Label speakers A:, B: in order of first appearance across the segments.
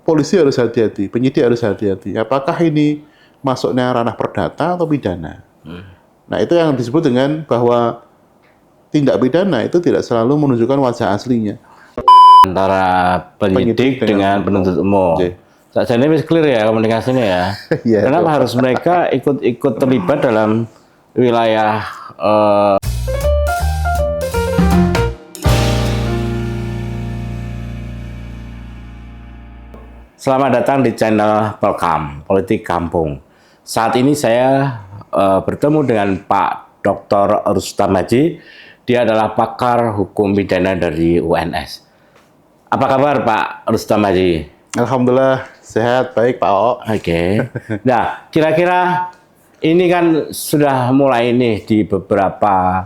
A: polisi harus hati-hati, penyidik harus hati-hati. Apakah ini masuknya ranah perdata atau pidana? Nah, itu yang disebut dengan bahwa tindak pidana itu tidak selalu menunjukkan wajah aslinya.
B: Antara penyidik dengan penuntut umum. Saat ini wis clear ya komunikasinya ya.
A: Ya,
B: kenapa harus mereka ikut terlibat dalam wilayah Selamat datang di channel Pelkam, Politik Kampung. Saat ini saya bertemu dengan Pak Dr. Rustam Haji. Dia adalah pakar hukum pidana dari UNS. Apa kabar Pak Rustam Haji?
A: Alhamdulillah sehat, baik Pak O.
B: Oke. Nah, kira-kira ini kan sudah mulai nih di beberapa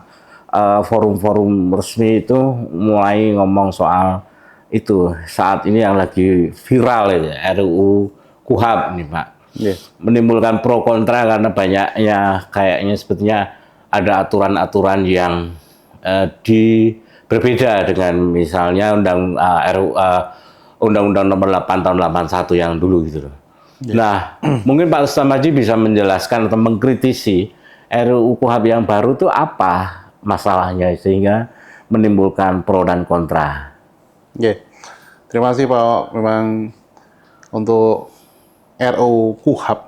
B: forum-forum resmi itu mulai ngomong soal itu saat ini yang lagi viral itu RUU KUHP nih Pak. Menimbulkan pro kontra karena banyaknya kayaknya sebetulnya ada aturan-aturan yang berbeda dengan misalnya Undang-Undang Nomor 8 Tahun 81 yang dulu gitu loh. Nah, mungkin Pak Rustam Haji bisa menjelaskan atau mengkritisi RUU KUHP yang baru itu apa masalahnya sehingga menimbulkan pro dan kontra.
A: Terima kasih Pak. Memang untuk RUU KUHP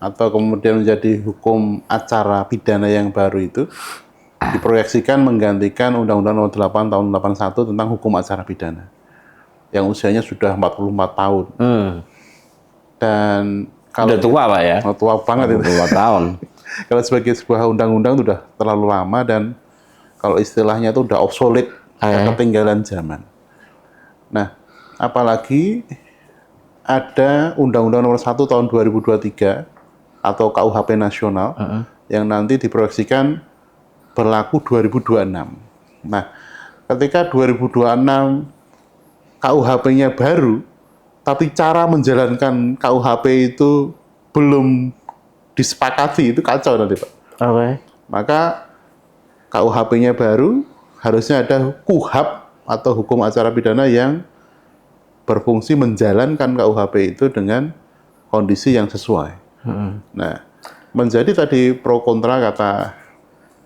A: atau kemudian menjadi hukum acara pidana yang baru itu diproyeksikan menggantikan Undang-Undang Nomor 8 Tahun 81 tentang hukum acara pidana yang usianya sudah 44 tahun. Dan kalau
B: udah tua Pak ya?
A: Tua banget itu.
B: 44 tahun.
A: Kalau sebagai sebuah undang-undang itu sudah terlalu lama dan kalau istilahnya itu udah obsolete, ketinggalan zaman. Nah, apalagi ada Undang-Undang Nomor 1 Tahun 2023 atau KUHP nasional yang nanti diproyeksikan berlaku 2026. Nah, ketika 2026 KUHP-nya baru, tapi cara menjalankan KUHP itu belum disepakati, itu kacau nanti Pak. Maka KUHP-nya baru, harusnya ada KUHP atau hukum acara pidana yang berfungsi menjalankan KUHP itu dengan kondisi yang sesuai. Nah, menjadi tadi pro kontra kata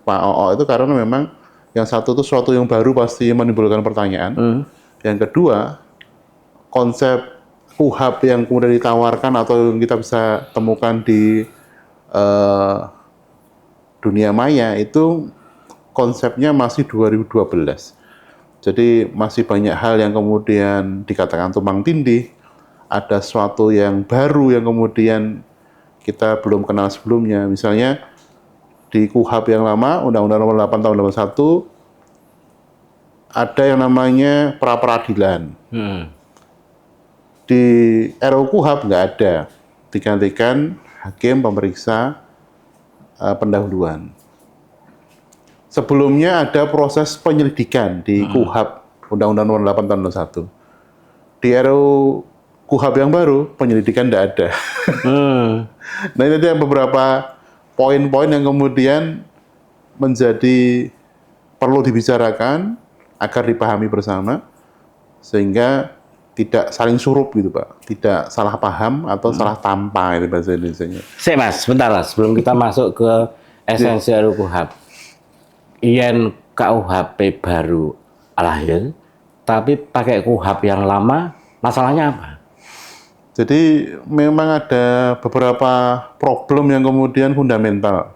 A: Pak OO itu karena memang yang satu itu sesuatu yang baru pasti menimbulkan pertanyaan. Yang kedua, konsep KUHP yang kemudian ditawarkan atau yang kita bisa temukan di dunia maya itu konsepnya masih 2012. Jadi masih banyak hal yang kemudian dikatakan tumpang tindih, ada sesuatu yang baru yang kemudian kita belum kenal sebelumnya. Misalnya di KUHP yang lama, Undang-Undang Nomor 8 Tahun 81, ada yang namanya pra-peradilan. Di RUU KUHP nggak ada, digantikan hakim pemeriksa pendahuluan. Sebelumnya ada proses penyelidikan di KUHP, Undang-Undang Nomor 8 Tahun 21. Di RUU KUHP yang baru, penyelidikan tidak ada. Nah, ini ada beberapa poin-poin yang kemudian menjadi perlu dibicarakan agar dipahami bersama, sehingga tidak saling surup gitu Pak, tidak salah paham atau salah tampa itu bahasa Indonesianya.
B: Mas, sebentar lah, sebelum kita masuk ke esensi RUU KUHP. Yen KUHP baru lahir, tapi pakai KUHP yang lama, masalahnya apa?
A: Jadi memang ada beberapa problem yang kemudian fundamental,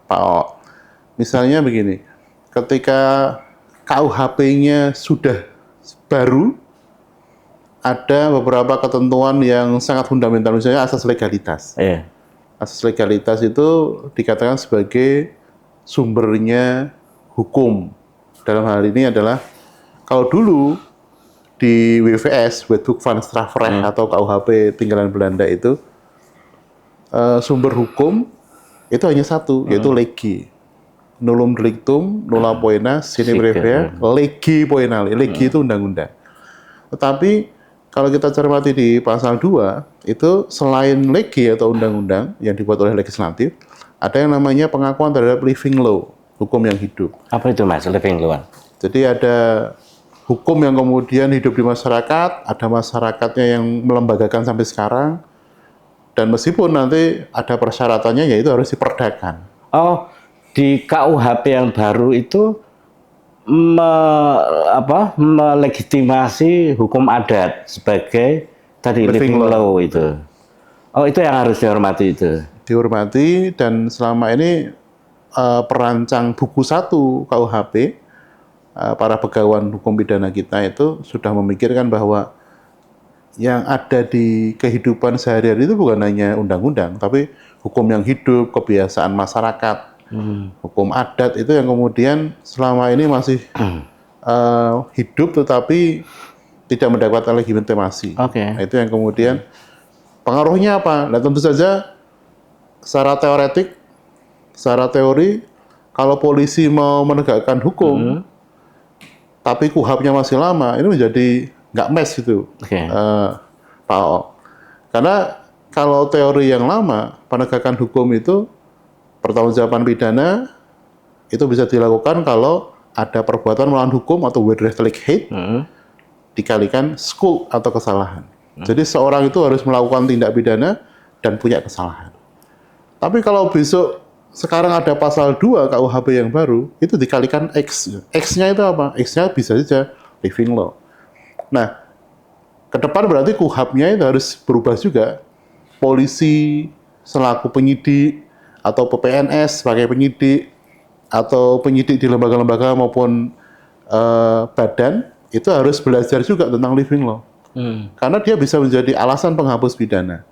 A: Pak O. Misalnya begini, ketika KUHP-nya sudah baru, ada beberapa ketentuan yang sangat fundamental, misalnya asas legalitas. Asas legalitas itu dikatakan sebagai sumbernya hukum. Dalam hal ini adalah, kalau dulu di WVS, Wetboek van Strafrecht atau KUHP tinggalan Belanda itu, sumber hukum itu hanya satu, yaitu legi. Nullum delictum, nulla poena, sine previa, legi poenale. Legi itu undang-undang. Tetapi kalau kita cermati di pasal 2, itu selain legi atau undang-undang yang dibuat oleh legislatif, ada yang namanya pengakuan terhadap living law, hukum yang hidup.
B: Apa itu Mas, living law?
A: Jadi ada hukum yang kemudian hidup di masyarakat, ada masyarakatnya yang melembagakan sampai sekarang, dan meskipun nanti ada persyaratannya, yaitu harus diperdakan.
B: Oh, di KUHP yang baru itu melegitimasi hukum adat sebagai tadi living law itu. Oh, itu yang harus dihormati itu.
A: Dihormati, dan selama ini perancang buku 1 KUHP, para pegawan hukum pidana kita itu sudah memikirkan bahwa yang ada di kehidupan sehari-hari itu bukan hanya undang-undang, tapi hukum yang hidup, kebiasaan masyarakat, hukum adat itu yang kemudian selama ini masih hidup tetapi tidak mendapatkan legitimasi.
B: Oke.
A: Nah, itu yang kemudian pengaruhnya apa? Nah, tentu saja secara teoretik, secara teori, kalau polisi mau menegakkan hukum, tapi KUHP-nya masih lama, ini menjadi nggak match gitu, Pak O. Karena kalau teori yang lama, penegakan hukum itu, pertanggungjawaban pidana, itu bisa dilakukan kalau ada perbuatan melawan hukum atau with reflect hate, dikalikan skuld atau kesalahan. Jadi seorang itu harus melakukan tindak pidana dan punya kesalahan. Tapi kalau besok sekarang ada pasal 2 KUHP yang baru, itu dikalikan X. X-nya itu apa? X-nya bisa saja living law. Nah, ke depan berarti KUHP-nya itu harus berubah juga. Polisi selaku penyidik, atau PPNS sebagai penyidik, atau penyidik di lembaga-lembaga maupun badan, itu harus belajar juga tentang living law. Karena dia bisa menjadi alasan penghapus pidana.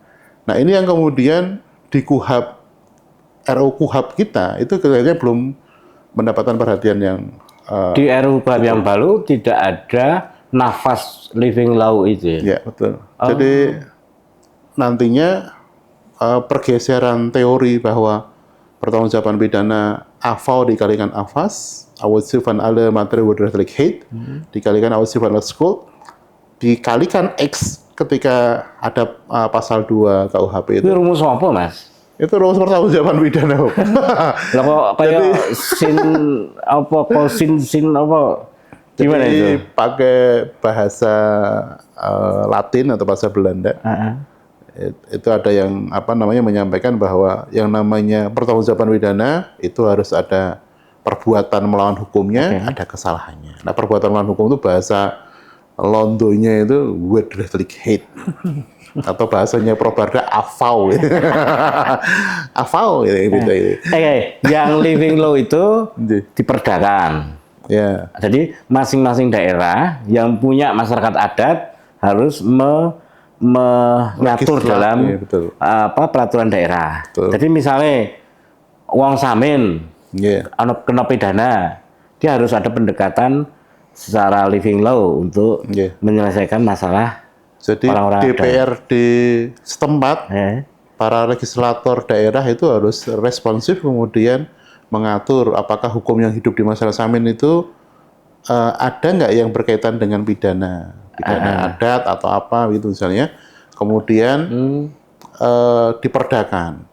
A: Nah, ini yang kemudian di KUHP, RUU KUHP kita itu kayaknya belum mendapatkan perhatian yang
B: di RUU KUHP yang baru tidak ada nafas living law itu.
A: Ya, betul. Jadi nantinya pergeseran teori bahwa pertanggungjawaban pidana AFAU dikalikan AFAS, Awasif van alle materi wordelijk hate, dikalikan Awasif van alle skuld, dikalikan X ketika ada pasal 2 KUHP itu.
B: Itu rumus apa, Mas?
A: Itu rumus pertanggungjawaban pidana.
B: Lah kok kayak sin apa? Gimana
A: Jadi,
B: itu?
A: pakai bahasa Latin atau bahasa Belanda. Itu ada yang menyampaikan bahwa yang namanya pertanggungjawaban pidana itu harus ada perbuatan melawan hukumnya, ada kesalahannya. Nah, perbuatan melawan hukum itu bahasa Londonya itu with reflect hate. Atau bahasanya Probarda AFAU. AFAU gitu.
B: Yang living law itu diperdakan.
A: Ya.
B: Jadi masing-masing daerah yang punya masyarakat adat harus mengatur dalam peraturan daerah. Betul. Jadi misalnya wong samin, kena pidana, dia harus ada pendekatan secara living law untuk menyelesaikan masalah.
A: Jadi
B: orang-orang
A: DPRD setempat, para legislator daerah itu harus responsif kemudian mengatur apakah hukum yang hidup di masyarakat samin itu ada nggak yang berkaitan dengan pidana adat atau apa gitu misalnya, kemudian diperdakan.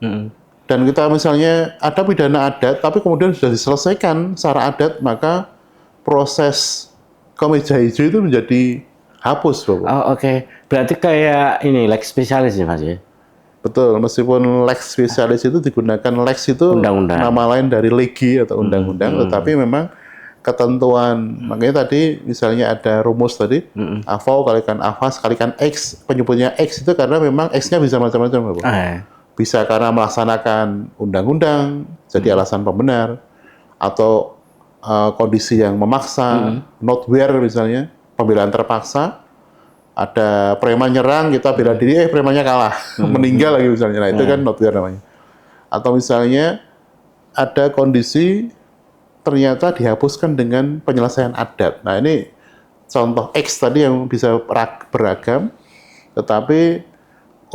A: Dan kita misalnya ada pidana adat tapi kemudian sudah diselesaikan secara adat, maka proses kemeja hijau itu menjadi hapus, Bapak.
B: Oh, oke. Berarti kayak ini lex spesialis ya, Mas ya?
A: Betul, meskipun lex spesialis itu digunakan, lex itu nama lain dari legi atau undang-undang, tetapi memang ketentuan, makanya tadi misalnya ada rumus tadi, AFAU kalikan AFAS kalikan X, penyebutnya X itu karena memang X-nya bisa macam-macam, Bapak. Bisa karena melaksanakan undang-undang, jadi alasan pembenar, atau kondisi yang memaksa, not where misalnya, pembelaan terpaksa, ada preman nyerang, kita bela diri, premannya kalah, meninggal lagi misalnya, nah itu kan not where namanya. Atau misalnya ada kondisi ternyata dihapuskan dengan penyelesaian adat. Nah ini contoh X tadi yang bisa beragam, tetapi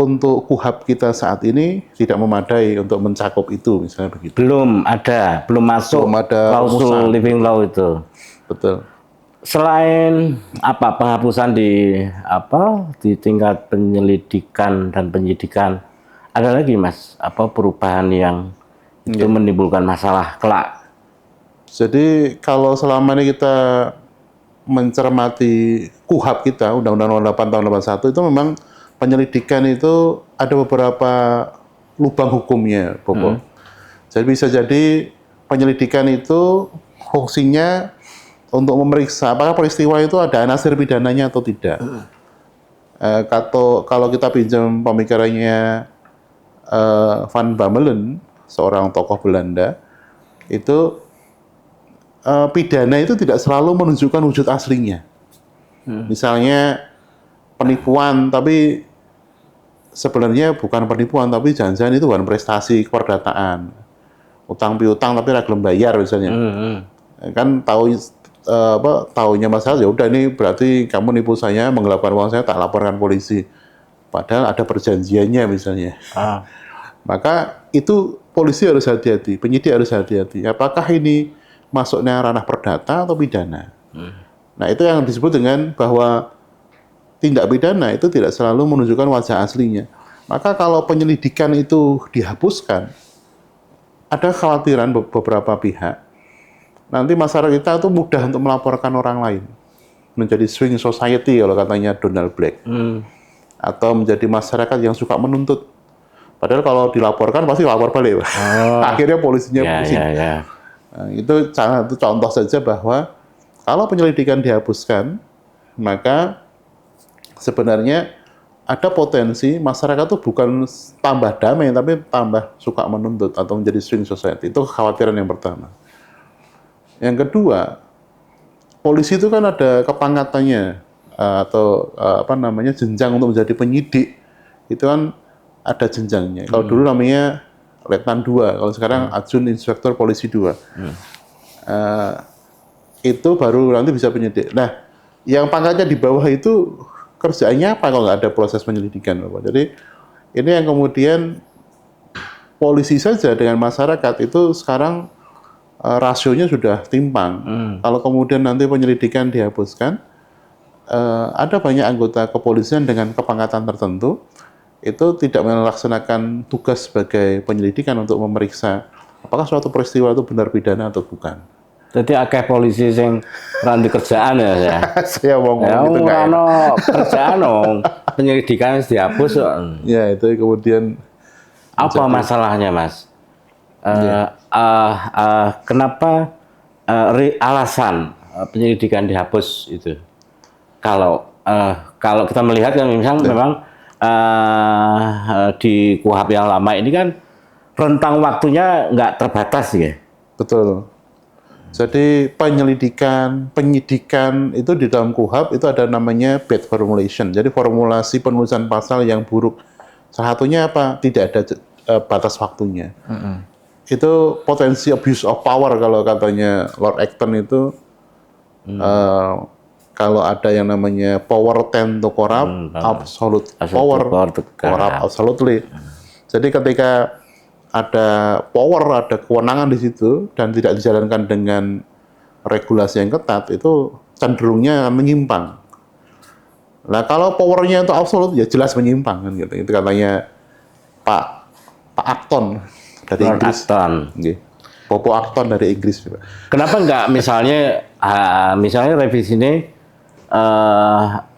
A: untuk KUHP kita saat ini tidak memadai untuk mencakup itu, misalnya begitu.
B: Belum masuk klausul living law itu.
A: Betul.
B: Selain penghapusan di tingkat penyelidikan dan penyidikan, ada lagi, Mas, perubahan yang itu menimbulkan masalah kelak?
A: Jadi kalau selama ini kita mencermati KUHP kita, Undang-Undang Nomor 8 tahun 81 itu memang penyelidikan itu ada beberapa lubang hukumnya, Bobo. Jadi bisa jadi penyelidikan itu fungsinya untuk memeriksa apakah peristiwa itu ada anasir pidananya atau tidak. Kalau kita pinjam pemikirannya Van Bamelen, seorang tokoh Belanda, itu pidana itu tidak selalu menunjukkan wujud aslinya. Misalnya penipuan, tapi sebenarnya bukan penipuan, tapi jangan-jangan itu bukan prestasi keperdataan. Utang piutang tapi ra gelem bayar misalnya. Kan taunya masalah ya udah ini berarti kamu nipu saya, menggelapkan uang saya, tak laporkan polisi. Padahal ada perjanjiannya misalnya. Maka itu polisi harus hati-hati, penyidik harus hati-hati. Apakah ini masuknya ranah perdata atau pidana? Nah, itu yang disebut dengan bahwa tindak pidana itu tidak selalu menunjukkan wajah aslinya. Maka kalau penyelidikan itu dihapuskan, ada kekhawatiran beberapa pihak. Nanti masyarakat kita itu mudah untuk melaporkan orang lain. Menjadi swing society kalau katanya Donald Black. Atau menjadi masyarakat yang suka menuntut. Padahal kalau dilaporkan pasti lapor balik. Akhirnya polisinya pusing. Nah, itu satu contoh saja bahwa kalau penyelidikan dihapuskan, maka sebenarnya ada potensi masyarakat itu bukan tambah damai, tapi tambah suka menuntut atau menjadi swing society. Itu kekhawatiran yang pertama. Yang kedua, polisi itu kan ada kepangkatannya atau jenjang untuk menjadi penyidik. Itu kan ada jenjangnya. Kalau dulu namanya Letnan 2, kalau sekarang Adjun Inspektur Polisi 2. Itu baru nanti bisa penyidik. Nah, yang pangkatnya di bawah itu kerjaannya apa kalau nggak ada proses penyelidikan, Bapak? Jadi ini yang kemudian polisi saja dengan masyarakat itu sekarang rasionya sudah timpang. Kalau kemudian nanti penyelidikan dihapuskan, ada banyak anggota kepolisian dengan kepangkatan tertentu itu tidak melaksanakan tugas sebagai penyelidikan untuk memeriksa apakah suatu peristiwa itu benar pidana atau bukan.
B: Jadi akeh polisi yang ranti kerjaan ya.
A: Saya mau ngomong gitu nggak
B: ya. Kerjaan dong, penyelidikan dihapus.
A: Ya itu kemudian
B: apa masalahnya, Mas? Kenapa alasan penyelidikan dihapus itu? Kalau kita melihat kan memang di KUHP yang lama ini kan rentang waktunya nggak terbatas ya.
A: Betul. Jadi penyidikan itu di dalam KUHP itu ada namanya bad formulation. Jadi formulasi penulisan pasal yang buruk. Salah satunya apa? Tidak ada batas waktunya. Itu potensi abuse of power kalau katanya Lord Acton itu. Kalau ada yang namanya power tend to corrupt, absolute power corrupt absolutely. Jadi ketika ada power, ada kewenangan di situ dan tidak dijalankan dengan regulasi yang ketat, itu cenderungnya menyimpang. Nah, kalau powernya itu absolut, ya jelas menyimpang kan gitu. Itu katanya Pak Acton dari Inggris. Popo Acton dari Inggris.
B: Kenapa enggak misalnya revisi ini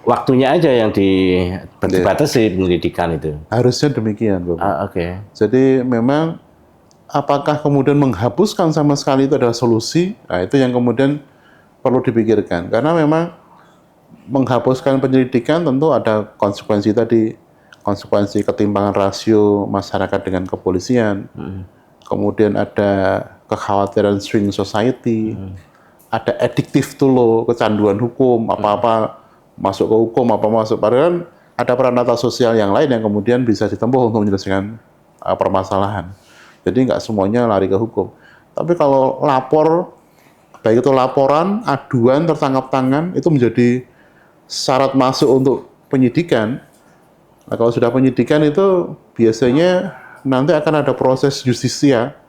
B: waktunya aja yang dibatasi penyelidikan itu?
A: Harusnya demikian, Bapak.
B: Oke.
A: Jadi memang apakah kemudian menghapuskan sama sekali itu adalah solusi? Nah, itu yang kemudian perlu dipikirkan. Karena memang menghapuskan penyelidikan tentu ada konsekuensi tadi, konsekuensi ketimpangan rasio masyarakat dengan kepolisian. Kemudian ada kekhawatiran swing society. Ada addictive to law, kecanduan hukum, apa-apa masuk ke hukum, apa masuk. Padahal ada peran tata sosial yang lain yang kemudian bisa ditempuh untuk menyelesaikan permasalahan. Jadi nggak semuanya lari ke hukum. Tapi kalau lapor, baik itu laporan, aduan, tertangkap tangan, itu menjadi syarat masuk untuk penyidikan. Nah, kalau sudah penyidikan itu biasanya nanti akan ada proses justisia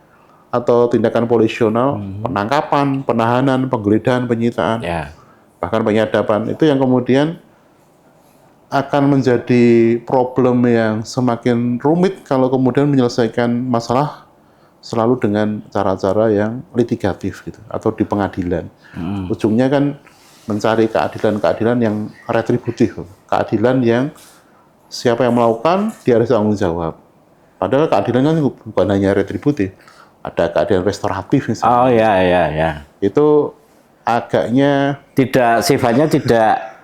A: atau tindakan polisional, penangkapan, penahanan, penggeledahan, penyitaan, bahkan penyadapan. Itu yang kemudian akan menjadi problem yang semakin rumit kalau kemudian menyelesaikan masalah selalu dengan cara-cara yang litigatif gitu, atau di pengadilan. Ujungnya kan mencari keadilan-keadilan yang retributif, keadilan yang siapa yang melakukan dia harus tanggung jawab. Padahal keadilan kan bukan hanya retributif, ada keadilan restoratif misalnya.
B: Oh ya ya ya.
A: Itu agaknya
B: Tidak sifatnya tidak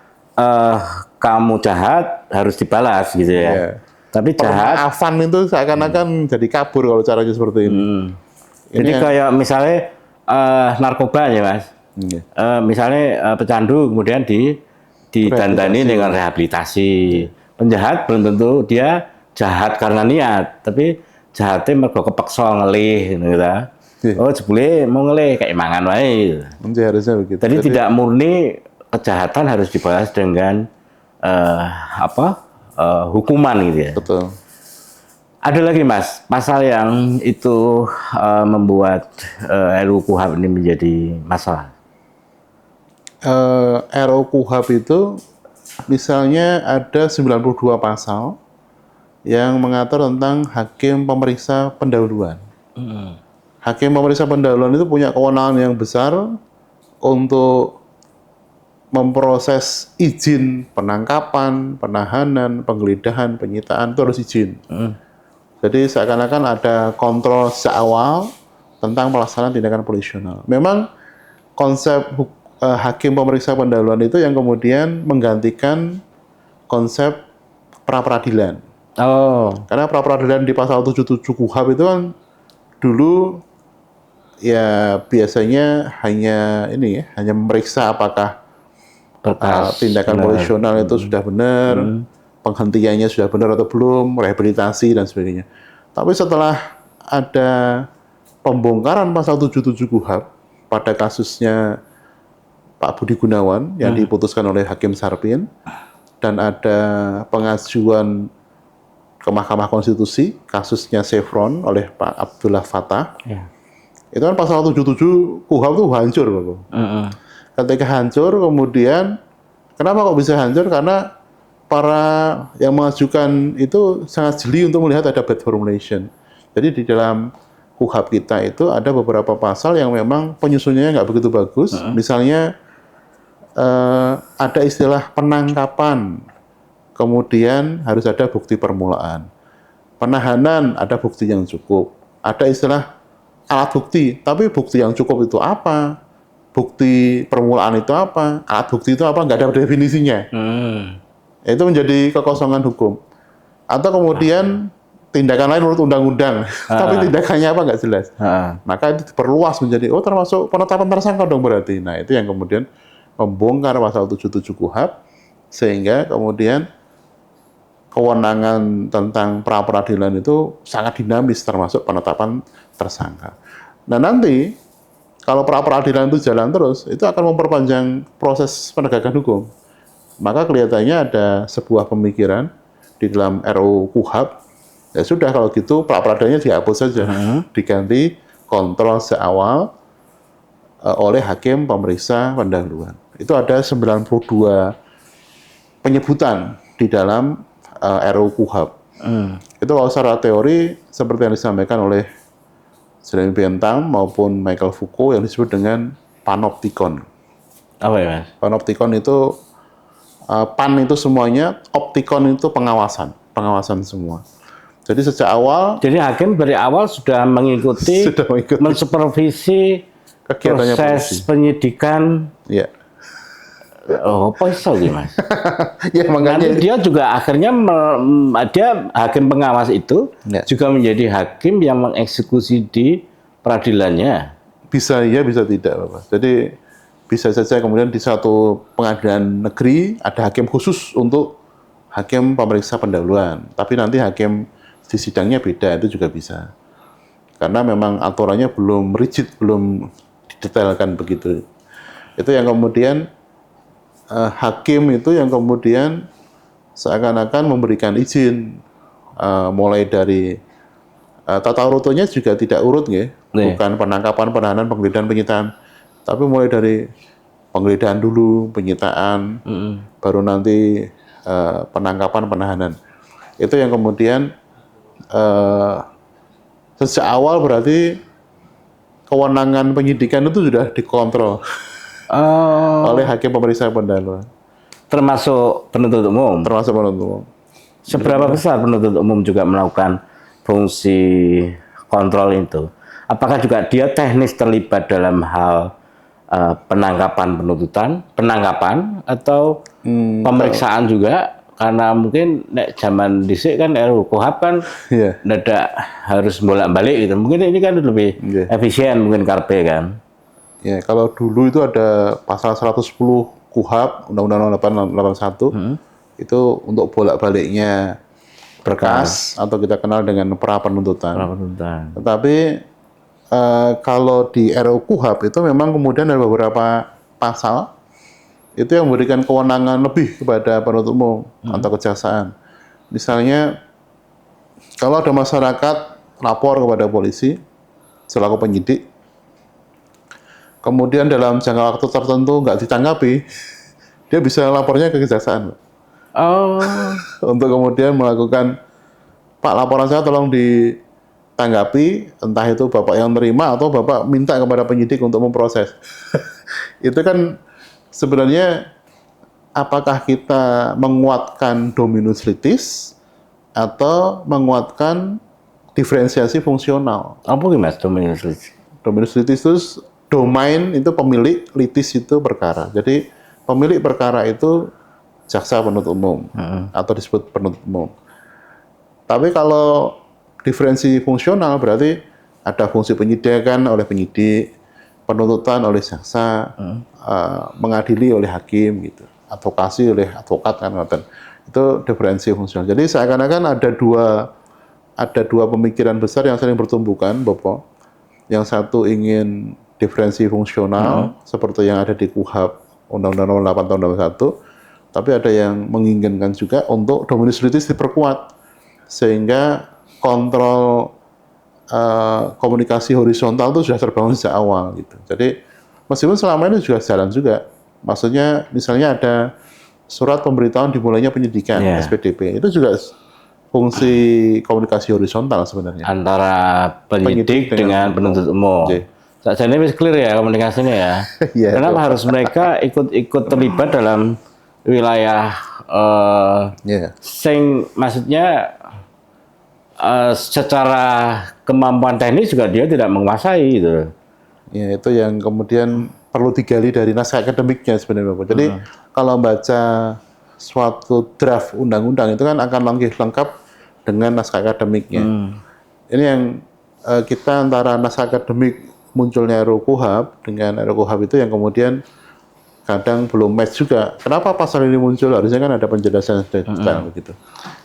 B: kamu jahat harus dibalas gitu ya.
A: ya,
B: Tapi jahat.
A: permaafan itu seakan-akan jadi kabur kalau caranya seperti ini.
B: Jadi
A: Ini
B: kayak misalnya narkoba ya Mas.
A: iya.
B: Misalnya pecandu kemudian didandani dengan rehabilitasi. Penjahat belum tentu dia jahat karena niat, tapi jahatnya mergo kepeksa ngelih gitu.
A: Iya.
B: Oh, jebule mau ngelih kayak mangan wae.
A: Harusnya begitu.
B: Jadi tidak murni kejahatan harus dibalas dengan hukuman gitu ya.
A: Betul.
B: Ada lagi Mas, pasal yang itu membuat RUU KUHP ini menjadi masalah.
A: RUU KUHP itu misalnya ada 92 pasal yang mengatur tentang hakim pemeriksa pendahuluan. Hakim pemeriksa pendahuluan itu punya kewenangan yang besar untuk memproses izin penangkapan, penahanan, penggeledahan, penyitaan itu harus izin. Jadi seakan-akan ada kontrol sejak awal tentang pelaksanaan tindakan polisional. Memang konsep hakim pemeriksa pendahuluan itu yang kemudian menggantikan konsep pra-peradilan.
B: Oh,
A: Karena pra-peradilan di pasal 77 KUHP itu kan dulu ya biasanya hanya ini ya, hanya memeriksa apakah tindakan polisional itu sudah benar, penghentiannya sudah benar atau belum, rehabilitasi dan sebagainya. Tapi setelah ada pembongkaran pasal 77 KUHP pada kasusnya Pak Budi Gunawan yang diputuskan oleh Hakim Sarpin dan ada pengajuan ke Mahkamah Konstitusi kasusnya Chevron oleh Pak Abdullah Fattah. Itu kan pasal 77 KUHP itu hancur, Bapak. Ketika hancur, kemudian kenapa kok bisa hancur? Karena para yang mengajukan itu sangat jeli untuk melihat ada bad formulation. Jadi di dalam KUHP kita itu ada beberapa pasal yang memang penyusunannya nggak begitu bagus. Misalnya ada istilah penangkapan, kemudian harus ada bukti permulaan. Penahanan ada bukti yang cukup. Ada istilah alat bukti, tapi bukti yang cukup itu apa? Bukti permulaan itu apa? Alat bukti itu apa? Nggak ada definisinya. Itu menjadi kekosongan hukum. Atau kemudian tindakan lain menurut undang-undang, tapi tindakannya apa nggak jelas. Maka itu diperluas menjadi, oh termasuk penetapan tersangka dong berarti. Nah itu yang kemudian membongkar pasal 77 KUHP, sehingga kemudian kewenangan tentang pra-peradilan itu sangat dinamis termasuk penetapan tersangka. Nah nanti kalau pra-peradilan itu jalan terus, itu akan memperpanjang proses penegakan hukum. Maka kelihatannya ada sebuah pemikiran di dalam RUU KUHP, ya sudah kalau gitu pra-peradilannya dihapus saja, diganti kontrol seawal oleh hakim pemeriksa pendahuluan. Itu ada 92 penyebutan di dalam RUU KUHP. Itu kalau secara teori seperti yang disampaikan oleh Jeremy Bentham maupun Michael Foucault yang disebut dengan panoptikon.
B: apa ya Mas?
A: Panoptikon itu pan itu semuanya, optikon itu pengawasan semua. Jadi sejak awal,
B: Jadi hakim dari awal sudah mengikuti, mensupervisi
A: kegiatannya
B: proses
A: polisi.
B: penyidikan.
A: Ya.
B: Oh, apa iso gitu Mas?
A: Ya makanya
B: Nanti dia juga akhirnya dia hakim pengawas itu
A: Ya.
B: juga menjadi hakim yang mengeksekusi di peradilannya.
A: bisa iya bisa tidak, Bapak. Jadi bisa saja kemudian di satu pengadilan negeri ada hakim khusus untuk hakim pemeriksa pendahuluan, tapi nanti hakim di sidangnya beda, itu juga bisa. Karena memang aturannya belum rigid, belum didetailkan begitu. Itu yang kemudian hakim itu yang kemudian seakan-akan memberikan izin mulai dari tata urutnya juga tidak urut ya, bukan penangkapan, penahanan, penggeledahan, penyitaan, tapi mulai dari penggeledahan dulu, penyitaan, baru nanti penangkapan, penahanan. Itu yang kemudian sejak awal berarti kewenangan penyidikan itu sudah dikontrol.
B: Oh,
A: oleh hakim pemeriksa pendahuluan,
B: termasuk penuntut umum.
A: termasuk penuntut umum.
B: Seberapa besar penuntut umum juga melakukan fungsi kontrol itu? Apakah juga dia teknis terlibat dalam hal penangkapan atau pemeriksaan juga? Karena mungkin zaman dhisik kan RUU Kuhap kan
A: Iya.
B: dadak harus bolak-balik gitu. Mungkin ini kan lebih
A: Iya.
B: efisien mungkin karpe kan.
A: Ya, kalau dulu itu ada pasal 110 KUHAP Undang-Undang 881 itu untuk bolak-baliknya berkas atau kita kenal dengan pra penuntutan.
B: Penuntutan.
A: Tetapi kalau di RUU KUHAP itu memang kemudian ada beberapa pasal itu yang memberikan kewenangan lebih kepada penuntut umum atau kejaksaan. Misalnya kalau ada masyarakat lapor kepada polisi selaku penyidik, kemudian dalam jangka waktu tertentu nggak ditanggapi, dia bisa lapornya ke kejaksaan
B: Oh,
A: untuk kemudian melakukan, Pak, laporan saya tolong ditanggapi, entah itu Bapak yang terima atau Bapak minta kepada penyidik untuk memproses. Itu kan sebenarnya apakah kita menguatkan dominus litis atau menguatkan diferensiasi fungsional?
B: apa gimana dominus litis?
A: Dominus litis itu domain itu pemilik, litis itu perkara. Jadi pemilik perkara itu jaksa penuntut umum atau disebut penuntut umum. Tapi kalau diferensi fungsional berarti ada fungsi penyidikan oleh penyidik, penuntutan oleh jaksa, mengadili oleh hakim gitu, advokasi oleh advokat kan, itu diferensi fungsional. Jadi seakan-akan ada dua pemikiran besar yang saling bertumbukan, Bapak. Yang satu ingin diferensi fungsional seperti yang ada di KUHAP Undang-Undang Nomor 8 Tahun 2001, tapi ada yang menginginkan juga untuk dominus litis diperkuat sehingga kontrol komunikasi horizontal itu sudah terbangun sejak awal gitu. Jadi meskipun selama ini juga jalan juga, maksudnya misalnya ada surat pemberitahuan dimulainya penyidikan SPDP, itu juga fungsi komunikasi horizontal sebenarnya
B: antara penyidik dengan penuntut umum. Saat ini wis clear ya komunikasinya ya. Kenapa harus mereka ikut terlibat dalam wilayah sing maksudnya secara kemampuan teknis juga dia tidak menguasai gitu.
A: Ya, itu yang kemudian perlu digali dari naskah akademiknya sebenarnya, Bapak. Jadi kalau baca suatu draft undang-undang itu kan akan lengkap dengan naskah akademiknya. Ini yang kita antara naskah akademik munculnya RUU KUHAP dengan RUU KUHAP itu yang kemudian kadang belum match juga. Kenapa pasal ini muncul? Harusnya kan ada penjelasan detail begitu.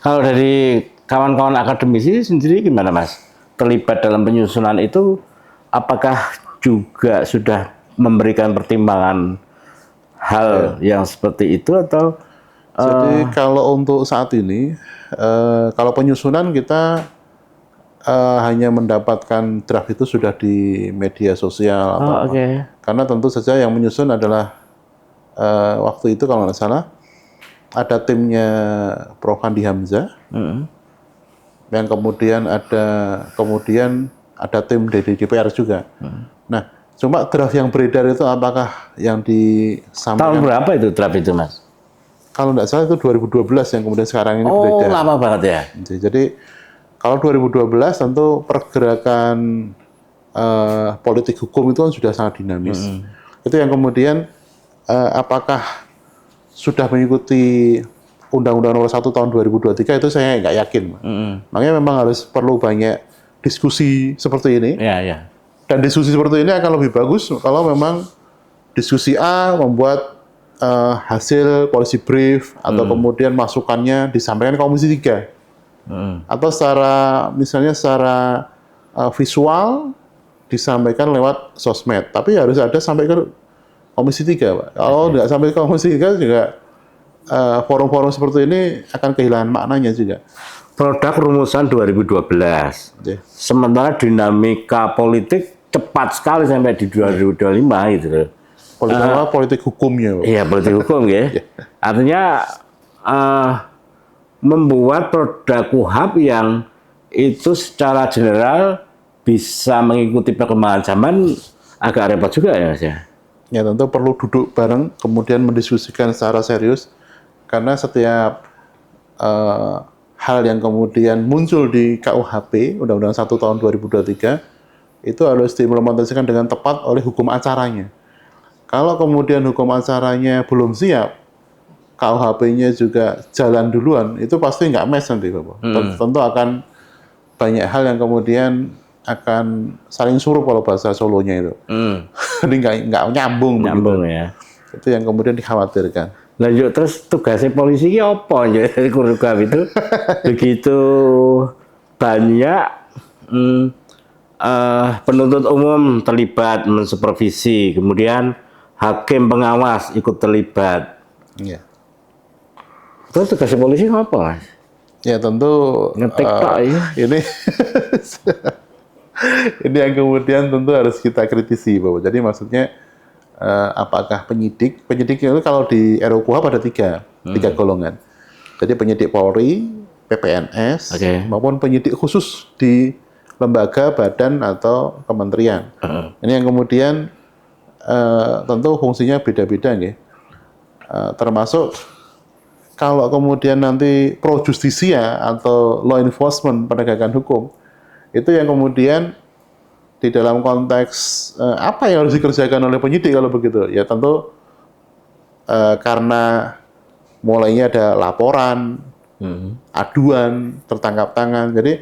B: Kalau dari kawan-kawan akademisi sendiri gimana, Mas? Terlibat dalam penyusunan itu, apakah juga sudah memberikan pertimbangan hal yang seperti itu atau?
A: Jadi kalau untuk saat ini, kalau penyusunan kita hanya mendapatkan draft itu sudah di media sosial atau apa. Karena tentu saja yang menyusun adalah waktu itu kalau nggak salah ada timnya Prof. Andi Hamzah, yang kemudian ada tim dari DPR juga. Nah, cuma draft yang beredar itu apakah yang disampaikan?
B: Tahun berapa itu draft itu, Mas?
A: Kalau nggak salah itu 2012 yang kemudian sekarang ini beredar.
B: Oh, lama banget ya.
A: Jadi kalau 2012 tentu pergerakan politik hukum itu kan sudah sangat dinamis. Itu yang kemudian apakah sudah mengikuti Undang-Undang Nomor 1 Tahun 2023 itu saya nggak yakin. Makanya memang perlu banyak diskusi seperti ini. Dan diskusi seperti ini akan lebih bagus kalau memang diskusi A membuat hasil policy brief atau kemudian masukannya disampaikan ke Komisi 3. Atau misalnya secara visual disampaikan lewat sosmed. Tapi harus ada sampai ke Komisi 3, Pak. Kalau nggak sampai ke Komisi 3 juga forum-forum seperti ini akan kehilangan maknanya juga.
B: Produk rumusan 2012. Sementara dinamika politik cepat sekali sampai di 2025 gitu loh.
A: Politik hukumnya, Pak.
B: Iya, politik hukum ya. Artinya membuat produk KUHAP yang itu secara general bisa mengikuti perkembangan zaman agak repot juga ya, Mas ya.
A: ya tentu perlu duduk bareng, kemudian mendiskusikan secara serius, karena setiap hal yang kemudian muncul di KUHP, Undang-Undang 1 tahun 2023, itu harus diimplementasikan dengan tepat oleh hukum acaranya. Kalau kemudian hukum acaranya belum siap, KUHP-nya juga jalan duluan, itu pasti nggak match nanti, Bapak. Tentu akan banyak hal yang kemudian akan saling suruh kalau bahasa Solonya itu. Jadi nggak nyambung begitu.
B: Ya.
A: Itu yang kemudian dikhawatirkan.
B: Lanjut terus tugasnya polisi ini apa ya Kurugam itu begitu banyak penuntut umum terlibat mensupervisi, kemudian hakim pengawas ikut terlibat.
A: Iya.
B: Terus tugasnya polisi apa, Mas?
A: Ya tentu
B: Ngetik Pak ya.
A: ini ini yang kemudian tentu harus kita kritisi, Bapak. Jadi maksudnya apakah penyidik itu kalau di RUU ada tiga golongan. Jadi penyidik Polri, PPNS, maupun penyidik khusus di lembaga, badan atau kementerian. Ini yang kemudian tentu fungsinya beda-beda, nggih. Termasuk kalau kemudian nanti pro justisia atau law enforcement, penegakan hukum, itu yang kemudian di dalam konteks apa yang harus dikerjakan oleh penyidik kalau begitu? Ya tentu karena mulainya ada laporan, aduan, tertangkap tangan. Jadi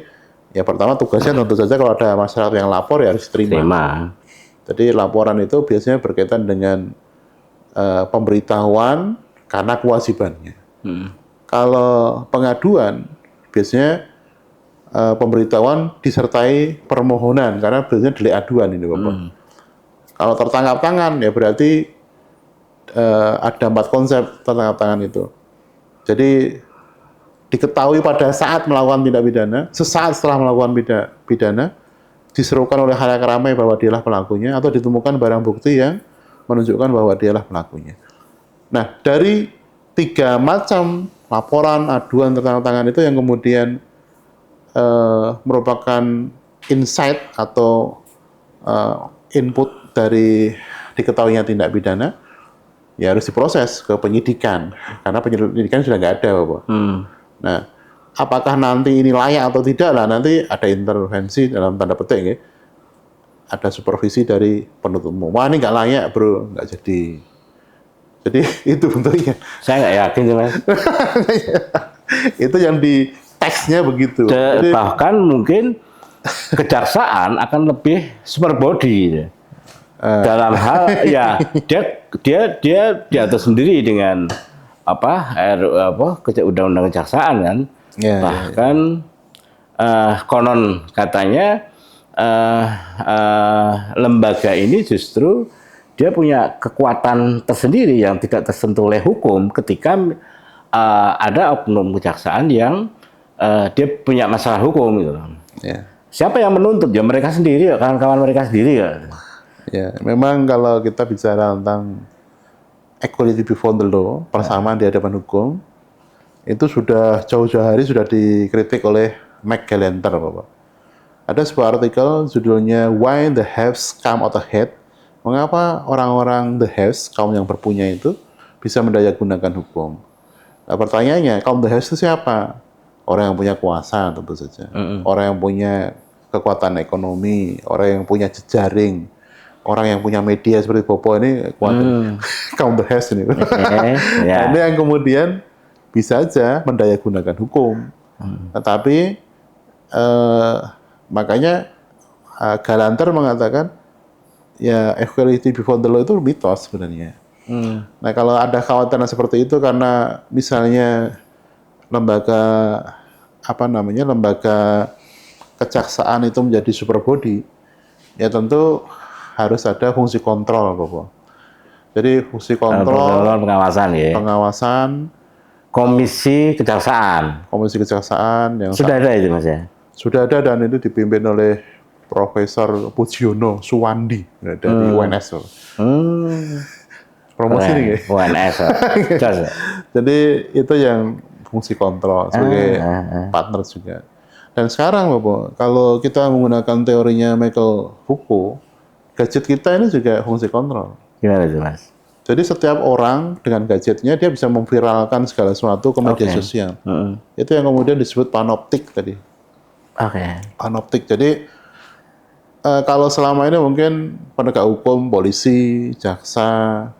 A: ya pertama tugasnya tentu saja kalau ada masyarakat yang lapor ya harus terima. Jadi laporan itu biasanya berkaitan dengan pemberitahuan karena kewajibannya. Kalau pengaduan biasanya pemberitahuan disertai permohonan karena biasanya delik aduan ini, Bapak. Kalau tertangkap tangan ya berarti ada 4 konsep tertangkap tangan itu. Jadi diketahui pada saat melakukan tindak pidana, sesaat setelah melakukan pidana, diserukan oleh khalayak ramai bahwa dialah pelakunya, atau ditemukan barang bukti yang menunjukkan bahwa dialah pelakunya. Nah, dari 3 macam laporan, aduan, tertangkap tangan itu yang kemudian merupakan insight atau input dari diketahuinya tindak pidana, ya harus diproses ke penyidikan, karena penyelidikan sudah nggak ada, Bapak. Nah, apakah nanti ini layak atau tidak lah, nanti ada intervensi dalam tanda petik, ya. Ada supervisi dari penuntut umum. Wah, ini nggak layak, bro, nggak jadi. Jadi itu bentuknya.
B: Saya nggak yakin sih, Mas.
A: Itu yang di teksnya begitu.
B: Jadi, bahkan mungkin kejaksaan akan lebih super body dalam hal ya dia diatur sendiri dengan undang-undang kejaksaan kan. Bahkan konon katanya lembaga ini justru dia punya kekuatan tersendiri yang tidak tersentuh oleh hukum ketika ada oknum kejaksaan yang dia punya masalah hukum gitu. Siapa yang menuntut? Ya mereka sendiri, ya kawan-kawan mereka sendiri ya.
A: Ya, memang kalau kita bicara tentang equality before the law, persamaan di hadapan hukum, itu sudah jauh-jauh hari sudah dikritik oleh Mike Galanter, Bapak. Ada sebuah artikel judulnya Why the Haves Come Out Ahead. Mengapa orang-orang the haves, kaum yang berpunya itu bisa mendayagunakan hukum? Nah, pertanyaannya, kaum the haves itu siapa? Orang yang punya kuasa tentu saja. Orang yang punya kekuatan ekonomi, orang yang punya jejaring, orang yang punya media seperti Bopo ini kuat. Kaum the haves ini. Ini yang kemudian bisa saja mendayagunakan hukum. Tetapi makanya Galanter mengatakan ya equality before the law itu mitos sebenarnya. Nah, kalau ada kekhawatiran seperti itu karena misalnya lembaga kejaksaan itu menjadi super body, ya tentu harus ada fungsi kontrol, Bapak. Jadi fungsi kontrol, pengawasan, komisi kejaksaan yang
B: sudah ada itu, Mas ya.
A: Sudah ada, dan itu dipimpin oleh Profesor Pujiono Suwandi dari UNS. Promosi nih, ya.
B: UNS.
A: Jadi itu yang fungsi kontrol sebagai partner juga. Dan sekarang, Bapak, kalau kita menggunakan teorinya Michael Foucault, gadget kita ini juga fungsi kontrol.
B: Gimana tuh Mas?
A: Jadi setiap orang dengan gadgetnya dia bisa memviralkan segala sesuatu ke media
B: Oke.
A: sosial. Itu yang kemudian disebut panoptik tadi.
B: Oke.
A: Panoptik. Jadi kalau selama ini mungkin penegak hukum, polisi, jaksa,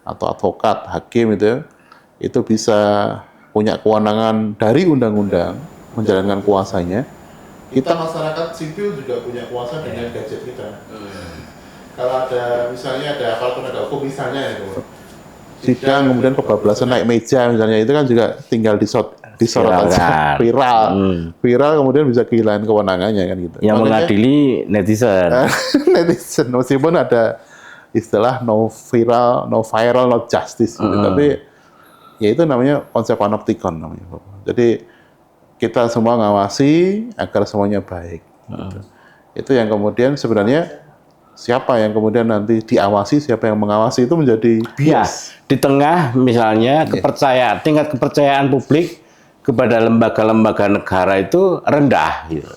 A: atau advokat, hakim itu bisa punya kewenangan dari undang-undang menjalankan kuasanya. Kita masyarakat sipil juga punya kuasa dengan gadget kita. Kalau ada misalnya ada aparat penegak hukum misalnya itu sidang kemudian kebablasan naik meja misalnya itu kan juga tinggal disorot aja viral kemudian bisa kehilangan kewenangannya kan gitu.
B: Yang mengadili netizen.
A: Netizen meskipun ada istilah no viral no justice gitu. Tapi ya itu namanya konsep panoptikon namanya. Jadi kita semua ngawasi agar semuanya baik. Gitu. Itu yang kemudian sebenarnya siapa yang kemudian nanti diawasi, siapa yang mengawasi itu menjadi bias.
B: Ya, di tengah misalnya tingkat kepercayaan publik kepada lembaga-lembaga negara itu rendah. Gitu.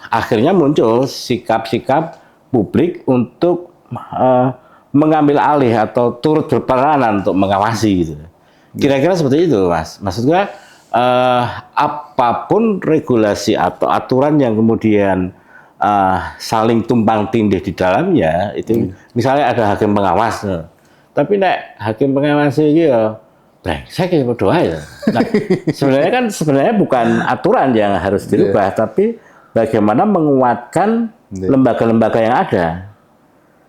B: Akhirnya muncul sikap-sikap publik untuk mengambil alih atau turut berperanan untuk mengawasi. Gitu. Kira-kira seperti itu, Mas. Maksudnya apapun regulasi atau aturan yang kemudian saling tumpang tindih di dalamnya itu misalnya ada hakim pengawas tapi hakim pengawas itu ya brengsek ya berdoa ya. Nah, sebenarnya bukan aturan yang harus dirubah tapi bagaimana menguatkan lembaga-lembaga yang ada.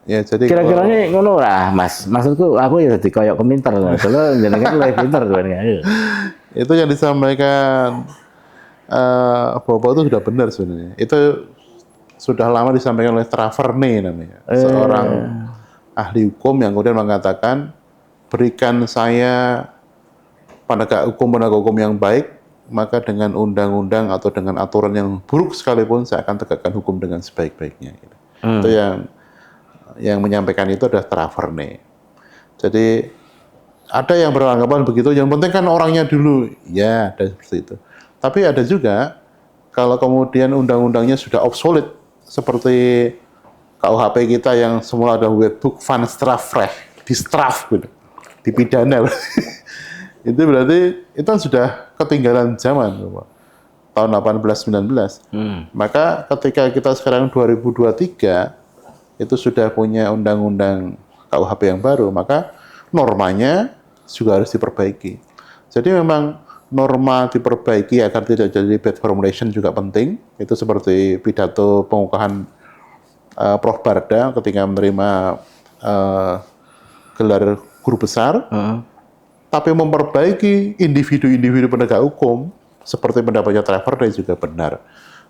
A: Ya, jadi
B: kira-kiranya ngono lah Mas. Maksudku aku ya jadi koyok keminter lah. Kalau jenengan lebih pinter kan.
A: Itu yang disampaikan Bapak itu sudah benar sebenarnya. Itu sudah lama disampaikan oleh Traverne namanya, seorang ahli hukum yang kemudian mengatakan berikan saya penegak hukum yang baik, maka dengan undang-undang atau dengan aturan yang buruk sekalipun saya akan tegakkan hukum dengan sebaik-baiknya. Itu yang menyampaikan itu adalah Traverne. Jadi ada yang beranggapan begitu, yang penting kan orangnya dulu, ya ada seperti itu. Tapi ada juga kalau kemudian undang-undangnya sudah obsolete seperti KUHP kita yang semula ada wetboek van strafrecht, distraf gitu, dipidana. Itu berarti itu kan sudah ketinggalan zaman tahun 1819. Maka ketika kita sekarang 2023 itu sudah punya undang-undang KUHP yang baru, maka normanya juga harus diperbaiki. Jadi memang norma diperbaiki agar tidak jadi bad formulation juga penting. Itu seperti pidato pengukuhan Prof. Barda ketika menerima gelar guru besar. Tapi memperbaiki individu-individu penegak hukum seperti pendapatnya Traverne juga benar.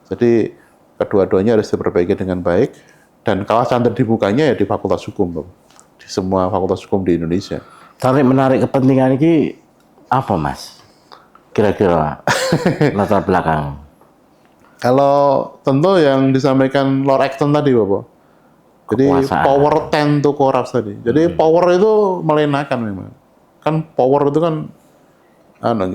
A: Jadi kedua-duanya harus diperbaiki dengan baik dan kawasan terdibukanya ya di Fakultas Hukum, di semua fakultas hukum di Indonesia.
B: Tarik menarik kepentingan ini apa Mas? Kira-kira latar belakang.
A: Kalau tentu yang disampaikan Lord Acton tadi, Bapak. Jadi
B: Kekuasaan.
A: power tend to corrupt tadi. Jadi power itu melenakan memang. Kan power itu kan memang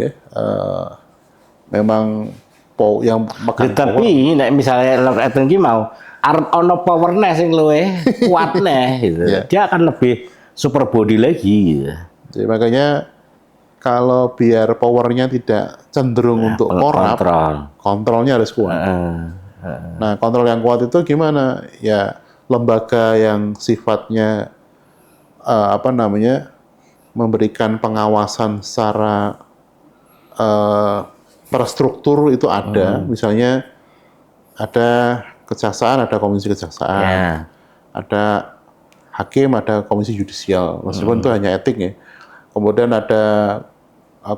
A: yang megang power.
B: Tapi nek misalnya Lord Acton ki mau arep ono powerne sing luwih kuatne gitu. Dia akan lebih super body lagi gitu.
A: Jadi makanya kalau biar powernya tidak cenderung untuk korup, kontrolnya harus kuat. Nah, kontrol yang kuat itu gimana? Ya, lembaga yang sifatnya memberikan pengawasan secara terstruktur itu ada. Misalnya ada kejaksaan, ada komisi kejaksaan, ada hakim, ada komisi yudisial. Meskipun itu hanya etik ya. Kemudian ada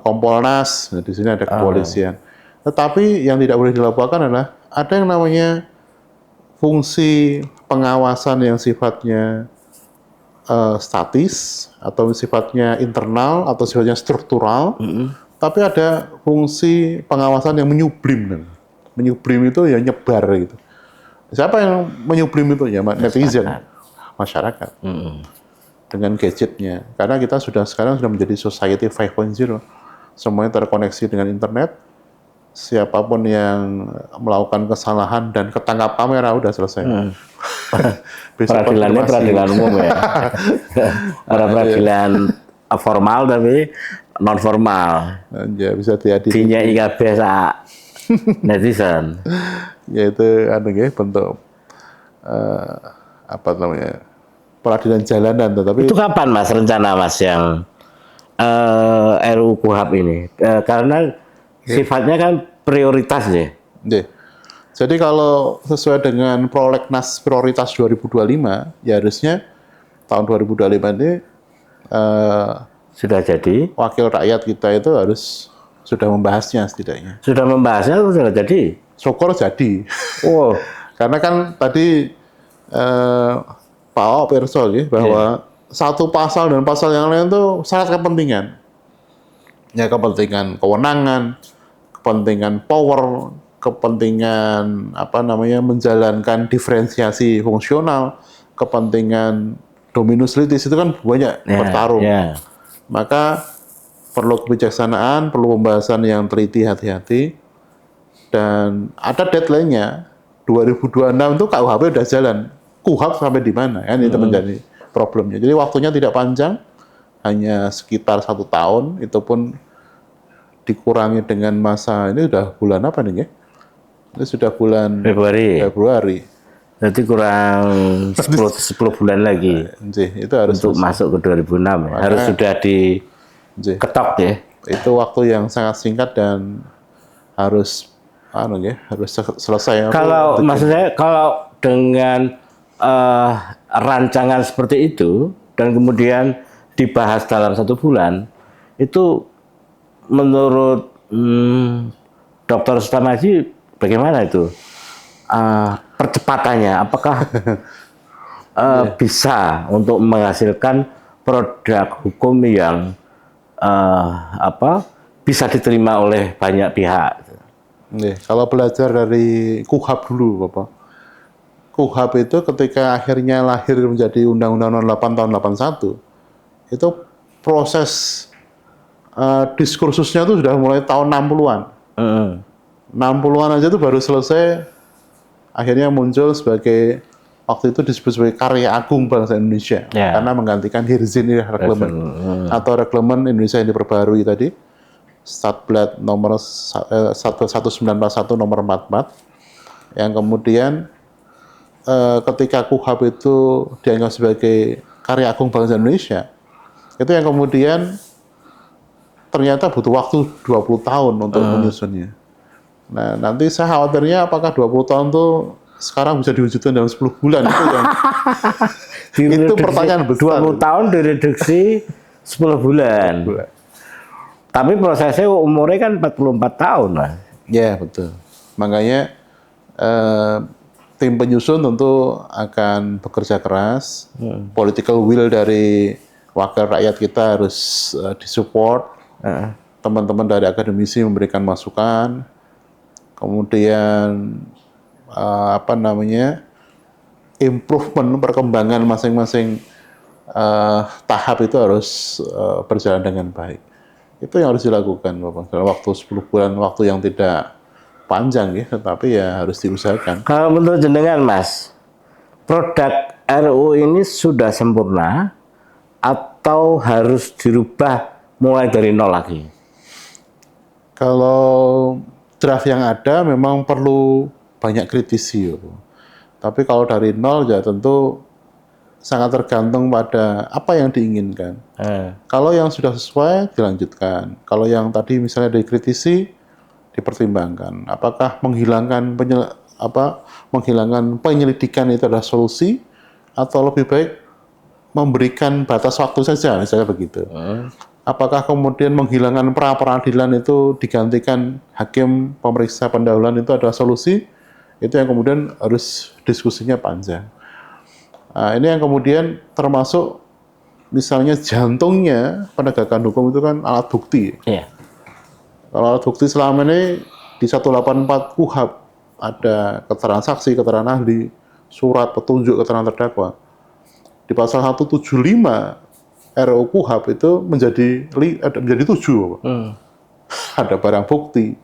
A: Kompolnas, di sini ada kepolisian. Tetapi yang tidak boleh dilupakan adalah ada yang namanya fungsi pengawasan yang sifatnya statis atau sifatnya internal atau sifatnya struktural. Tapi ada fungsi pengawasan yang menyublim. Menyublim itu ya nyebar gitu. Siapa yang menyublim itu? Ya netizen, masyarakat. Dengan gadgetnya. Karena kita sekarang sudah menjadi society 5.0. Semuanya terkoneksi dengan internet. Siapapun yang melakukan kesalahan dan ketangkap kamera udah selesai. Besok
B: Peradilannya
A: konfirmasi.
B: peradilan umum ya. Peradilan formal tapi non formal.
A: Ya bisa diadili.
B: Dinya IKB sak netizen.
A: Yaitu bentuk apa namanya peradilan jalanan, tetapi
B: Itu kapan Mas rencana Mas yang RUU KUHP ini? Karena sifatnya kan prioritas ya.
A: ya. Jadi kalau sesuai dengan Prolegnas Prioritas 2025, ya harusnya tahun 2025 ini
B: Sudah jadi?
A: wakil rakyat kita itu harus sudah membahasnya setidaknya.
B: Sudah membahasnya atau sudah jadi?
A: Syukur jadi.
B: Oh,
A: Karena kan tadi Pak O Perso ya, bahwa satu pasal dan pasal yang lain itu syarat kepentingan. Ya kepentingan kewenangan, kepentingan power, kepentingan menjalankan diferensiasi fungsional, kepentingan dominus litis itu kan banyak bertarung. Maka perlu kebijaksanaan, perlu pembahasan yang teliti, hati-hati, dan ada deadline-nya. 2026 itu KUHP udah jalan. KUHP sampai di mana? Kan itu menjadi problemnya. Jadi waktunya tidak panjang, hanya sekitar 1 tahun. Itu pun dikurangi dengan masa ini sudah bulan apa nih ya? Ini sudah bulan Februari.
B: Berarti kurang 10 bulan lagi.
A: Itu harus
B: untuk masuk ke 2006 ya. Harus sudah diketok ya.
A: Itu waktu yang sangat singkat dan harus harus selesai.
B: Kalau maksud saya kalau dengan rancangan seperti itu dan kemudian dibahas dalam 1 bulan, itu menurut Dr. Sutamaji bagaimana itu percepatannya? Apakah bisa untuk menghasilkan produk hukum yang bisa diterima oleh banyak pihak?
A: Kalau belajar dari KUHP dulu, Bapak. KUHP itu ketika akhirnya lahir menjadi Undang-Undang Nomor 8 tahun 81, itu proses diskursusnya itu sudah mulai tahun 60-an. 60-an aja itu baru selesai, akhirnya muncul sebagai, waktu itu disebut sebagai karya agung bangsa Indonesia, karena menggantikan Hirzin Reglement atau Reglement Indonesia yang diperbarui tadi. Statblad nomor 1941 nomor 44, yang kemudian ketika KUHP itu dianggap sebagai karya agung bangsa Indonesia, itu yang kemudian ternyata butuh waktu 20 tahun untuk menyusunnya. Nah, nanti saya khawatirnya apakah 20 tahun itu sekarang bisa diwujudkan dalam 10 bulan, itu pertanyaan besar.
B: 20 tahun direduksi 10 bulan. Tapi prosesnya umurnya kan 44 tahun lah.
A: Ya, betul. Makanya tim penyusun tentu akan bekerja keras. Political will dari wakil rakyat kita harus disupport. Teman-teman dari akademisi memberikan masukan. Kemudian improvement, perkembangan masing-masing tahap itu harus berjalan dengan baik. Itu yang harus dilakukan, Bapak. Dalam waktu 10 bulan, waktu yang tidak panjang ya, tetapi ya harus diusahakan.
B: Kalau menurut jenengan, Mas, produk RUU ini sudah sempurna atau harus dirubah mulai dari nol lagi?
A: Kalau draft yang ada memang perlu banyak kritisi, Bapak. Tapi kalau dari nol ya tentu sangat tergantung pada apa yang diinginkan. Kalau yang sudah sesuai dilanjutkan. Kalau yang tadi misalnya dikritisi dipertimbangkan. Apakah menghilangkan penyelidikan itu adalah solusi atau lebih baik memberikan batas waktu saja, misalnya begitu. Apakah kemudian menghilangkan pra-peradilan itu digantikan hakim pemeriksa pendahuluan itu adalah solusi? Itu yang kemudian harus diskusinya panjang. Nah, ini yang kemudian termasuk misalnya jantungnya penegakan hukum itu kan alat bukti. Kalau alat bukti selama ini di 184 KUHP ada keterangan saksi, keterangan ahli, surat petunjuk keterangan terdakwa. Di pasal 175 RUU KUHP itu menjadi 7. Ada barang bukti,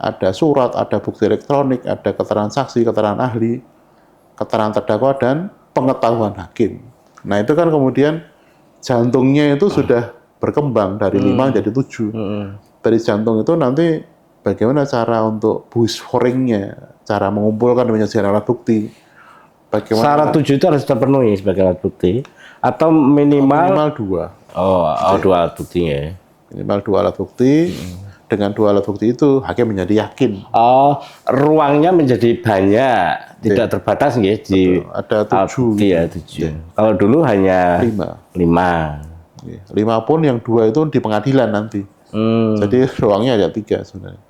A: ada surat, ada bukti elektronik, ada keterangan saksi, keterangan ahli. keterangan terdakwa dan pengetahuan hakim. Nah itu kan kemudian jantungnya itu sudah berkembang dari 5 jadi 7. Dari jantung itu nanti bagaimana cara untuk buis-scoringnya, cara mengumpulkan dan menyajikan alat bukti. Bagaimana
B: Syarat 7 itu harus terpenuhi sebagai alat bukti atau minimal
A: 2.
B: dua alat bukti ya.
A: Minimal 2 alat bukti. Dengan 2 alat bukti itu hakim menjadi yakin.
B: Ruangnya menjadi banyak, tidak terbatas nggih di
A: ada 7.
B: alat bukti ya 7. Kalau dulu hanya 5.
A: 5 pun yang 2 itu di pengadilan nanti. Jadi ruangnya ada 3 sebenarnya.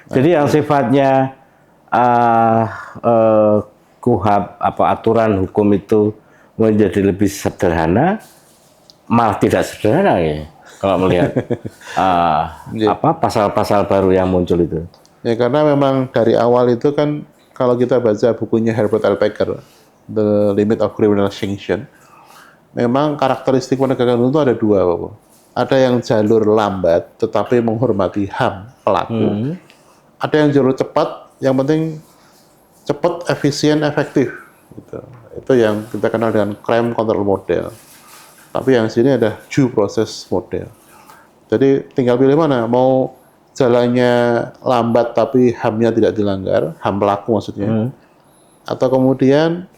B: Jadi yang sifatnya KUHP apa aturan hukum itu menjadi lebih sederhana, malah tidak sederhana ya kalau melihat apa pasal-pasal baru yang muncul itu.
A: Ya karena memang dari awal itu kan kalau kita baca bukunya Herbert L. Packer, The Limit of Criminal Sanction, memang karakteristik penegakan hukum itu ada 2, Bapak. Ada yang jalur lambat tetapi menghormati HAM pelaku. Ada yang jalur cepat, yang penting cepat, efisien, efektif. Gitu. Itu yang kita kenal dengan crime control model. Tapi yang sini ada due process model. Jadi tinggal pilih mana, mau jalannya lambat tapi HAM-nya tidak dilanggar, HAM pelaku maksudnya. Atau kemudian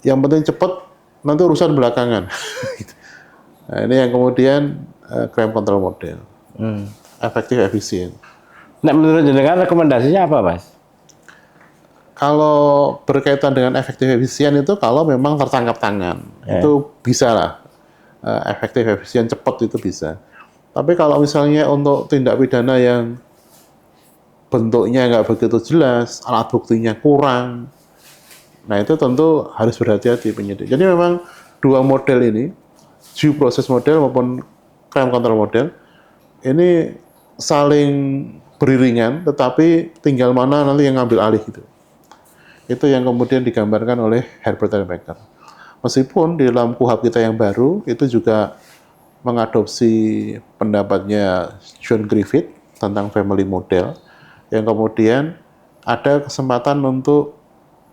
A: yang penting cepat, nanti urusan belakangan. Nah, ini yang kemudian crime control model. Efektif, efisien.
B: Nah, menurut jenengan rekomendasinya apa, Mas?
A: Kalau berkaitan dengan efektif efisien itu kalau memang tertangkap tangan, itu bisa lah. Efektif efisien cepat itu bisa. Tapi kalau misalnya untuk tindak pidana yang bentuknya nggak begitu jelas, alat buktinya kurang, nah itu tentu harus berhati-hati penyidik. Jadi memang 2 model ini, due process model maupun crime control model, ini saling beriringan, tetapi tinggal mana nanti yang ngambil alih gitu. Itu yang kemudian digambarkan oleh Herbert L. Packer. Meskipun di dalam KUHP kita yang baru, itu juga mengadopsi pendapatnya John Griffith tentang family model, yang kemudian ada kesempatan untuk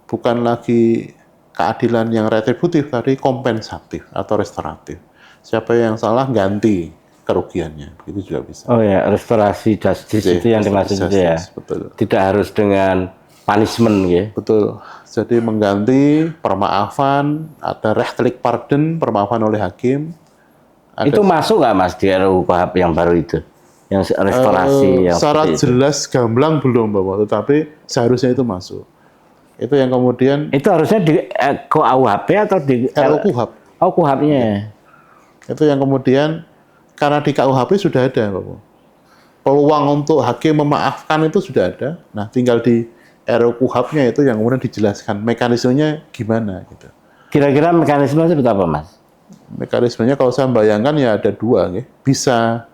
A: bukan lagi keadilan yang retributif, tapi kompensatif atau restoratif. Siapa yang salah ganti kerugiannya, itu juga bisa.
B: Oh ya, restorasi justice itu yang dimaksud itu ya.
A: Betul.
B: Tidak harus dengan punishment ya.
A: Betul. Jadi mengganti permaafan, ada rechtelijk pardon, permaafan oleh hakim.
B: Itu masuk nggak Mas di RUU KUHP yang baru itu? Yang restorasi yang
A: secara jelas gamblang belum Bapak, tetapi seharusnya itu masuk. Itu yang kemudian
B: itu harusnya di KUHP atau di
A: RUU KUHP.
B: Oh, KUHP-nya.
A: Itu yang kemudian karena di KUHP sudah ada Bapak. Peluang untuk hakim memaafkan itu sudah ada. Nah, tinggal di RUU KUHP-nya itu yang kemudian dijelaskan mekanismenya gimana gitu.
B: Kira-kira mekanisme seperti apa, Mas?
A: Mekanismenya kalau saya bayangkan ya ada 2 nih. Bisa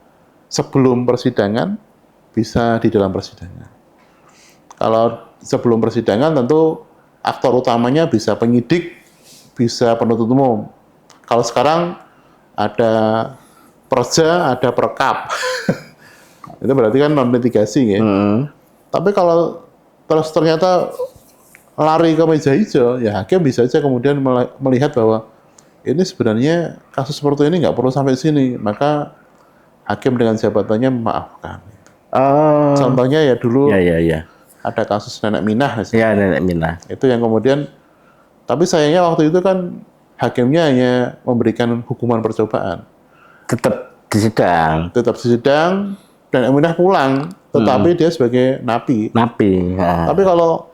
A: sebelum persidangan, bisa di dalam persidangan. Kalau sebelum persidangan tentu aktor utamanya bisa penyidik, bisa penuntut umum. Kalau sekarang ada perja, ada perkap. Itu berarti kan non litigasi ya. Tapi kalau terus ternyata lari ke meja hijau, ya hakim bisa saja kemudian melihat bahwa ini sebenarnya kasus seperti ini nggak perlu sampai sini, maka hakim dengan jabatannya memaafkan. Contohnya ya dulu ada kasus Nenek Minah.
B: Ya, Nenek Minah.
A: Itu yang kemudian, tapi sayangnya waktu itu kan hakimnya hanya memberikan hukuman percobaan.
B: Tetap disidang.
A: Tetap disidang, dan Nenek Minah pulang, tetapi dia sebagai napi.
B: Ya.
A: Tapi kalau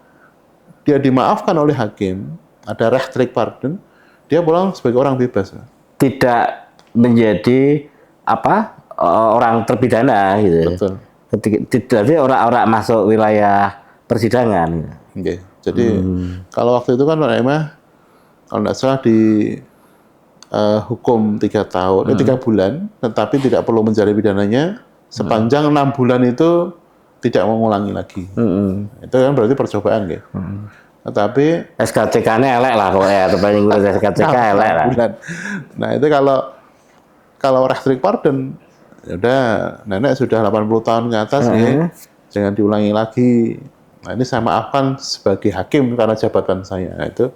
A: dia dimaafkan oleh hakim, ada rechtelijk pardon, dia pulang sebagai orang bebas.
B: Tidak menjadi orang terpidana gitu.
A: Betul.
B: Jadi orang-orang masuk wilayah persidangan.
A: Okay. Jadi kalau waktu itu kan Pak Emah, kalau tidak salah di hukum 3 tahun, 3 bulan, tetapi tidak perlu menjalani pidananya sepanjang 6 bulan itu tidak mengulangi lagi. Itu kan berarti percobaan, ya. Tetapi
B: SKCK-nya elek lah kok ya, terpaling ngurus SKCK elek lah.
A: Nah itu kalau rechtelijk pardon, ya udah nenek sudah 80 tahun ke atas nih, jangan diulangi lagi. Nah, ini saya maafkan sebagai hakim karena jabatan saya. Nah, itu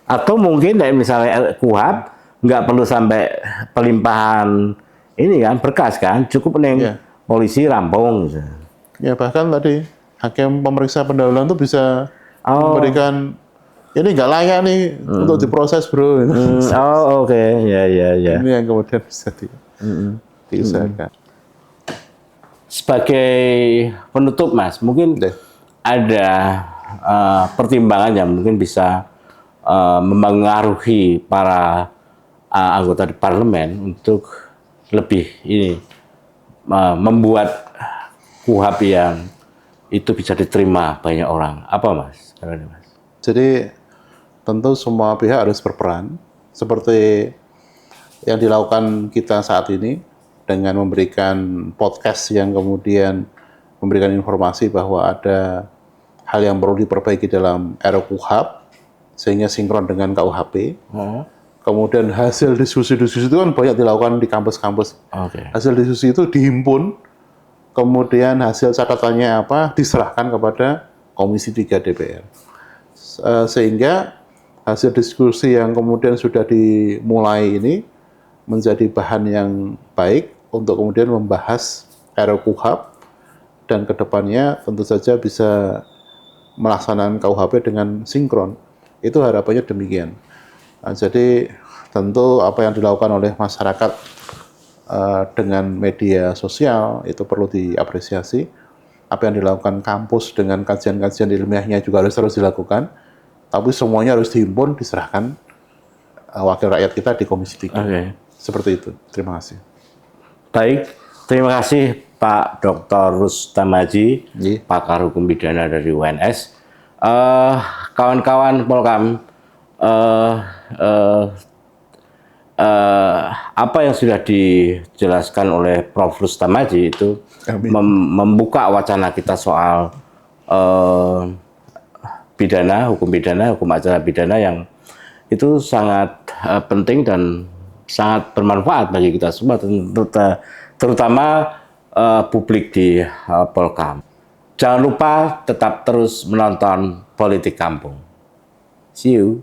B: Atau mungkin kayak misalnya KUHP nggak perlu sampai pelimpahan ini kan berkas kan, cukup neng
A: ya,
B: polisi rampung.
A: ya bahkan tadi hakim pemeriksa pendahuluan itu bisa
B: Oh,
A: memberikan ini nggak layak nih untuk diproses bro.
B: oh oke, ya ya ya.
A: Ini yang kemudian bisa diusahakan.
B: Sebagai penutup Mas, mungkin
A: Deh.
B: ada pertimbangan yang mungkin bisa mempengaruhi para anggota di parlemen untuk lebih ini membuat KUHP yang itu bisa diterima banyak orang. Apa Mas? Mas?
A: Jadi tentu semua pihak harus berperan seperti yang dilakukan kita saat ini dengan memberikan podcast yang kemudian memberikan informasi bahwa ada hal yang perlu diperbaiki dalam RUU sehingga sinkron dengan KUHP. Kemudian hasil diskusi-diskusi itu kan banyak dilakukan di kampus-kampus.
B: Oke.
A: Hasil diskusi itu dihimpun, kemudian hasil catatannya apa diserahkan kepada Komisi 3 DPR. Sehingga hasil diskusi yang kemudian sudah dimulai ini menjadi bahan yang baik untuk kemudian membahas RUU dan kedepannya tentu saja bisa melaksanakan KUHP dengan sinkron. Itu harapannya demikian. Nah, jadi tentu apa yang dilakukan oleh masyarakat dengan media sosial itu perlu diapresiasi. Apa yang dilakukan kampus dengan kajian-kajian ilmiahnya juga harus terus dilakukan. Tapi semuanya harus dihimpun, diserahkan wakil rakyat kita di Komisi 3.
B: Oke.
A: Seperti itu. Terima kasih.
B: Baik, terima kasih Pak Dr. Rustam Haji,
A: Iya.
B: pakar hukum pidana dari UNS. Kawan-kawan Polkam, apa yang sudah dijelaskan oleh Prof. Rustam Haji itu membuka wacana kita soal pidana, hukum acara pidana yang itu sangat penting dan sangat bermanfaat bagi kita semua, terutama publik di Polkam. Jangan lupa tetap terus menonton Politik Kampung. See you.